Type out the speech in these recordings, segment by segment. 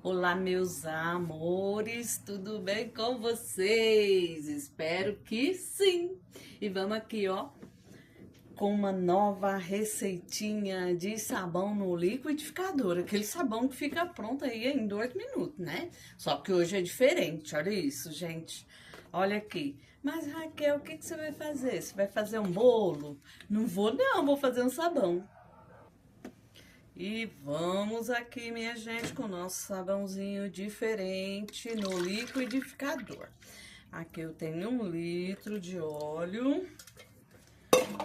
Olá, meus amores, tudo bem com vocês? Espero que sim! E vamos aqui, ó, com uma nova receitinha de sabão no liquidificador. Aquele sabão que fica pronto aí em 2 minutos, né? Só que hoje é diferente, olha isso, gente. Olha aqui. Mas, Raquel, o que você vai fazer? Você vai fazer um bolo? Não vou, não, vou fazer um sabão. E vamos aqui, minha gente, com o nosso sabãozinho diferente no liquidificador. Aqui eu tenho 1 litro de óleo.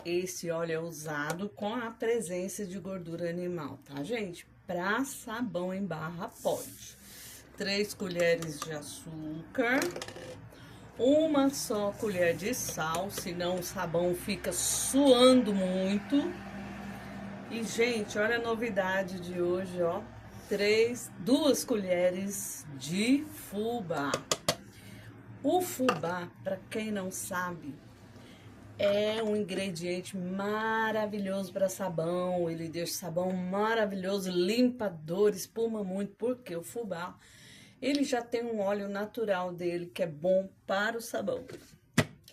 Esse óleo é usado com a presença de gordura animal, tá, gente? Para sabão em barra pode. 3 colheres de açúcar. Uma só colher de sal, senão o sabão fica suando muito. E, gente, olha a novidade de hoje, ó. 2 colheres de fubá. O fubá, para quem não sabe, é um ingrediente maravilhoso para sabão. Ele deixa o sabão maravilhoso, limpador, espuma muito, porque o fubá, ele já tem um óleo natural dele que é bom para o sabão.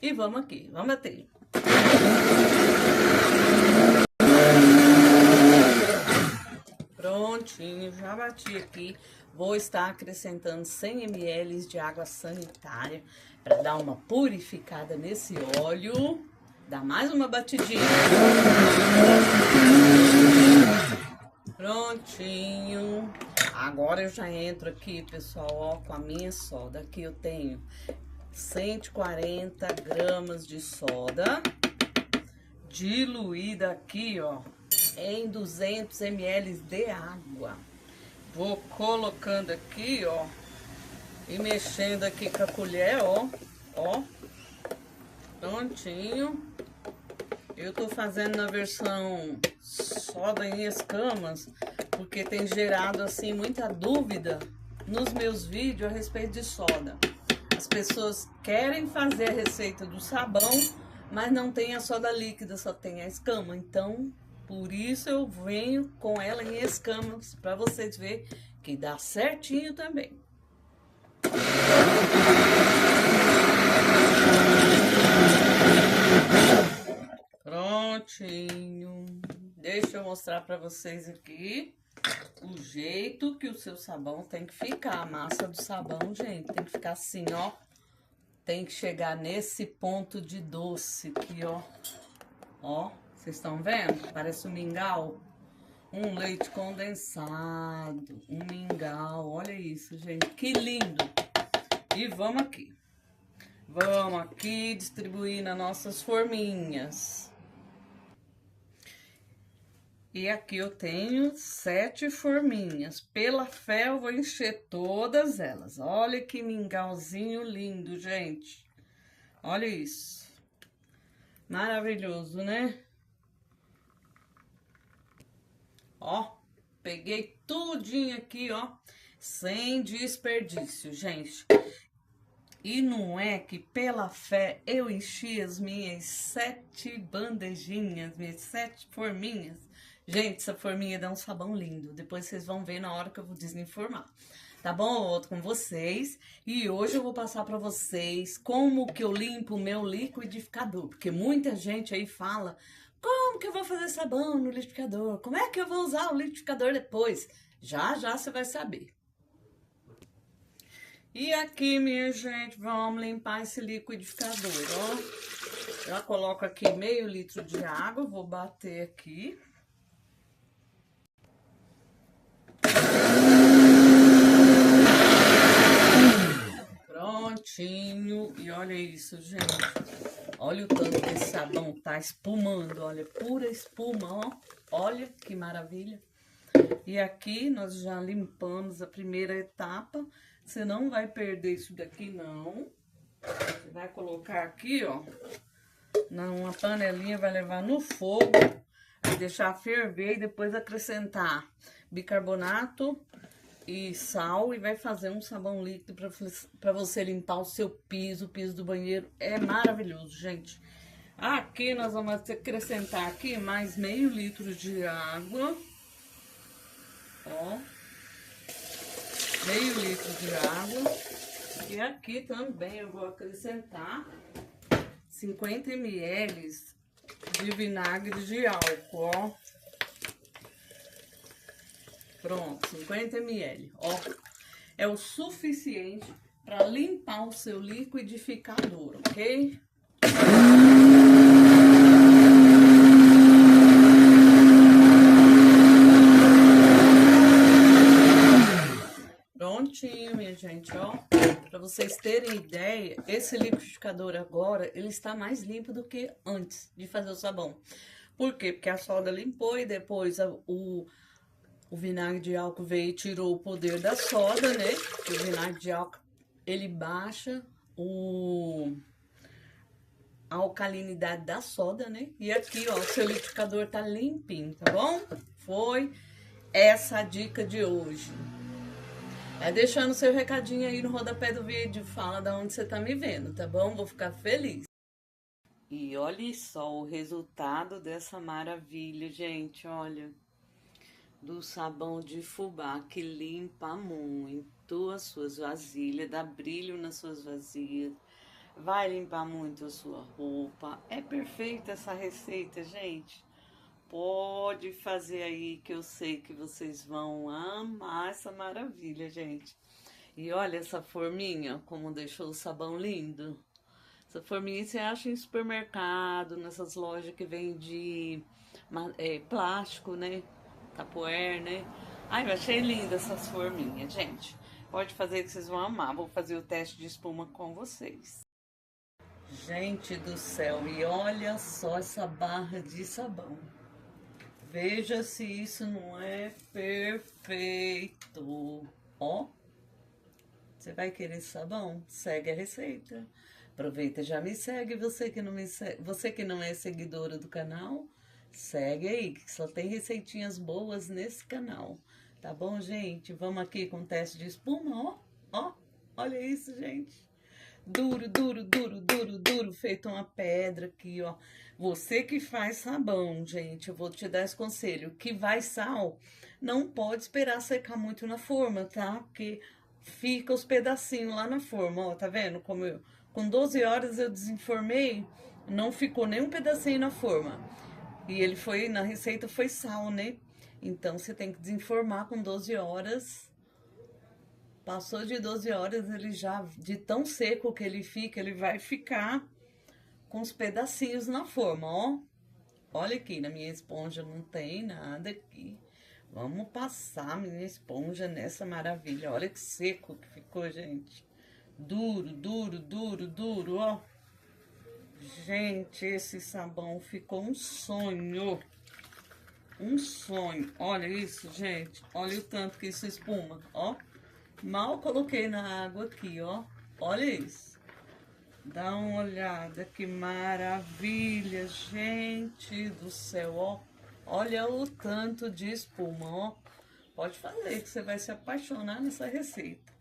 E vamos aqui, vamos bater. Prontinho, já bati aqui. Vou estar acrescentando 100 ml de água sanitária para dar uma purificada nesse óleo. Dá mais uma batidinha. Prontinho. Agora eu já entro aqui, pessoal, ó, com a minha soda. Aqui eu tenho 140 gramas de soda diluída aqui, ó, em 200 ml de água. Vou colocando aqui, ó, e mexendo aqui com a colher, ó, ó. Prontinho. Eu tô fazendo na versão soda em escamas, porque tem gerado, assim, muita dúvida nos meus vídeos a respeito de soda. As pessoas querem fazer a receita do sabão, mas não tem a soda líquida, só tem a escama. Então, por isso eu venho com ela em escamas, para vocês verem que dá certinho também. Prontinho. Deixa eu mostrar para vocês aqui o jeito que o seu sabão tem que ficar. A massa do sabão, gente, tem que ficar assim, ó. Tem que chegar nesse ponto de doce aqui, ó. Ó, vocês estão vendo? Parece um mingau. Um leite condensado, um mingau. Olha isso, gente, que lindo. E vamos aqui. Vamos aqui distribuir nas nossas forminhas. E aqui eu tenho 7 forminhas. Pela fé eu vou encher todas elas. Olha que mingauzinho lindo, gente. Olha isso. Maravilhoso, né? Ó, peguei tudinho aqui, ó, sem desperdício, gente. E não é que pela fé eu enchi as minhas 7 bandejinhas, minhas 7 forminhas. Gente, essa forminha dá um sabão lindo. Depois vocês vão ver na hora que eu vou desenformar. Tá bom? Eu volto com vocês. E hoje eu vou passar pra vocês como que eu limpo o meu liquidificador. Porque muita gente aí fala, como que eu vou fazer sabão no liquidificador? Como é que eu vou usar o liquidificador depois? Já já você vai saber. E aqui, minha gente, vamos limpar esse liquidificador, ó. Já coloco aqui meio litro de água, vou bater aqui. Prontinho. E olha isso, gente. Olha o tanto que esse sabão tá espumando, olha, pura espuma, ó. Olha que maravilha. E aqui nós já limpamos a primeira etapa. Você não vai perder isso daqui, não. Você vai colocar aqui, ó, numa panelinha, vai levar no fogo, vai deixar ferver e depois acrescentar bicarbonato e sal e vai fazer um sabão líquido para você limpar o seu piso, o piso do banheiro. É maravilhoso, gente. Aqui nós vamos acrescentar aqui mais meio litro de água. Ó. meio litro de água. E aqui também eu vou acrescentar 50 ml de vinagre de álcool, ó. Pronto, 50 ml, ó. É o suficiente para limpar o seu liquidificador, ok? Prontinho, minha gente, ó. Para vocês terem ideia, esse liquidificador agora, ele está mais limpo do que antes de fazer o sabão. Por quê? Porque a soda limpou e depois o vinagre de álcool veio e tirou o poder da soda, né? O vinagre de álcool, ele baixa a alcalinidade da soda, né? E aqui, ó, o seu liquidificador tá limpinho, tá bom? Foi essa a dica de hoje. Vai deixando seu recadinho aí no rodapé do vídeo, fala de onde você tá me vendo, tá bom? Vou ficar feliz. E olha só o resultado dessa maravilha, gente, olha. Do sabão de fubá, que limpa muito as suas vasilhas, dá brilho nas suas vasilhas, vai limpar muito a sua roupa. É perfeita essa receita, gente. Pode fazer aí, que eu sei que vocês vão amar essa maravilha, gente. E olha essa forminha, como deixou o sabão lindo. Essa forminha você acha em supermercado, nessas lojas que vende plástico, né? Tapoer, né? Ai, eu achei linda essas forminhas, gente. Pode fazer que vocês vão amar. Vou fazer o teste de espuma com vocês. Gente do céu, e olha só essa barra de sabão. Veja se isso não é perfeito. Ó, você vai querer sabão? Segue a receita. Aproveita e já me segue, você que não é seguidora do canal. Segue aí, que só tem receitinhas boas nesse canal. Tá bom, gente? Vamos aqui com o teste de espuma, ó. Ó, olha isso, gente. Duro, duro, duro, duro, duro, feito uma pedra aqui, ó. Você que faz sabão, gente, eu vou te dar esse conselho. Que vai sal, não pode esperar secar muito na forma, tá? Porque fica os pedacinhos lá na forma, ó. Tá vendo? Como com 12 horas eu desenformei, não ficou nem um pedacinho na forma. E ele foi, na receita foi sal, né? Então, você tem que desenformar com 12 horas. Passou de 12 horas, ele já, de tão seco que ele fica, ele vai ficar com os pedacinhos na forma, ó. Olha aqui, na minha esponja não tem nada aqui. Vamos passar minha esponja nessa maravilha. Olha que seco que ficou, gente. Duro, duro, duro, duro, ó. Gente, esse sabão ficou um sonho. Um sonho. Olha isso, gente. Olha o tanto que isso espuma, ó. Mal coloquei na água aqui, ó. Olha isso. Dá uma olhada, que maravilha, gente do céu, ó. Olha o tanto de espuma, ó. Pode fazer que você vai se apaixonar nessa receita.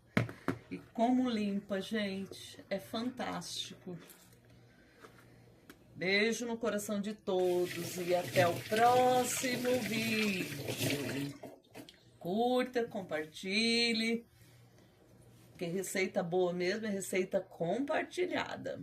E como limpa, gente, é fantástico. Beijo no coração de todos e até o próximo vídeo. Curta, compartilhe. Que receita boa mesmo é receita compartilhada.